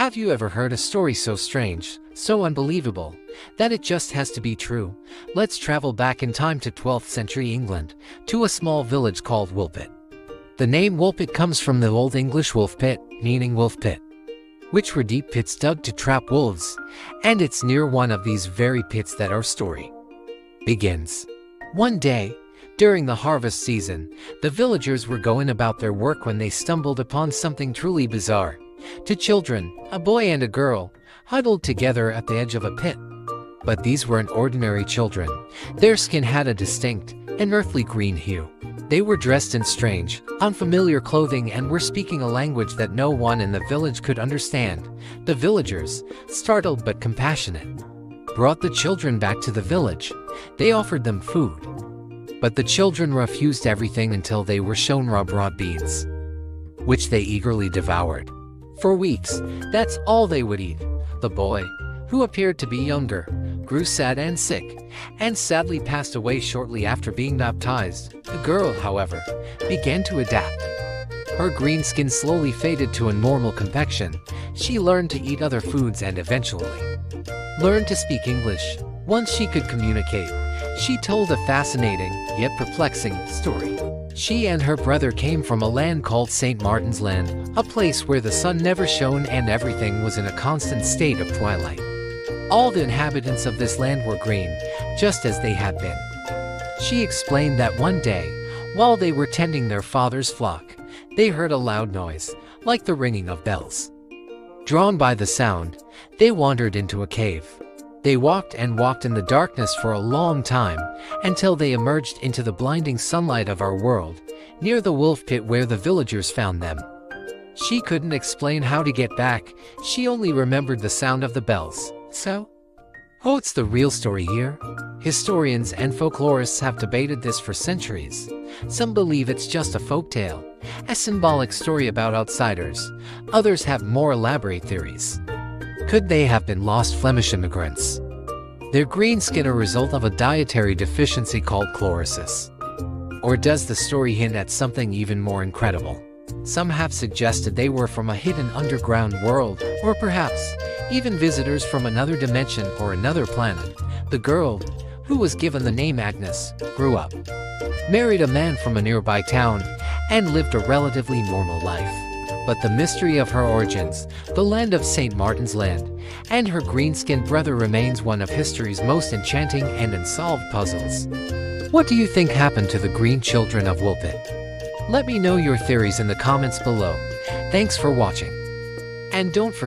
Have you ever heard a story so strange, so unbelievable, that it just has to be true? Let's travel back in time to 12th century England, to a small village called Woolpit. The name Woolpit comes from the Old English wolf pit, meaning wolf pit, which were deep pits dug to trap wolves, and it's near one of these very pits that our story begins. One day, during the harvest season, the villagers were going about their work when they stumbled upon something truly bizarre. Two children, a boy and a girl, huddled together at the edge of a pit. But these weren't ordinary children. Their skin had a distinct, unearthly green hue. They were dressed in strange, unfamiliar clothing and were speaking a language that no one in the village could understand. The villagers, startled but compassionate, brought the children back to the village. They offered them food, but the children refused everything until they were shown raw broad beans, which they eagerly devoured. For weeks, that's all they would eat. The boy, who appeared to be younger, grew sad and sick, and sadly passed away shortly after being baptized. The girl, however, began to adapt. Her green skin slowly faded to a normal complexion. She learned to eat other foods and eventually learned to speak English. Once she could communicate, she told a fascinating, yet perplexing, story. She and her brother came from a land called St. Martin's Land, a place where the sun never shone and everything was in a constant state of twilight. All the inhabitants of this land were green, just as they had been. She explained that one day, while they were tending their father's flock, they heard a loud noise, like the ringing of bells. Drawn by the sound, they wandered into a cave. They walked and walked in the darkness for a long time, until they emerged into the blinding sunlight of our world, near the wolf pit where the villagers found them. She couldn't explain how to get back, she only remembered the sound of the bells. So, what's the real story here? Historians and folklorists have debated this for centuries. Some believe it's just a folktale, a symbolic story about outsiders. Others have more elaborate theories. Could they have been lost Flemish immigrants? Their green skin a result of a dietary deficiency called chlorosis? Or does the story hint at something even more incredible? Some have suggested they were from a hidden underground world, or perhaps even visitors from another dimension or another planet. The girl, who was given the name Agnes, grew up, married a man from a nearby town, and lived a relatively normal life. But the mystery of her origins, the land of St. Martin's Land, and her green-skinned brother remains one of history's most enchanting and unsolved puzzles. What do you think happened to the green children of Woolpit? Let me know your theories in the comments below. Thanks for watching. And don't forget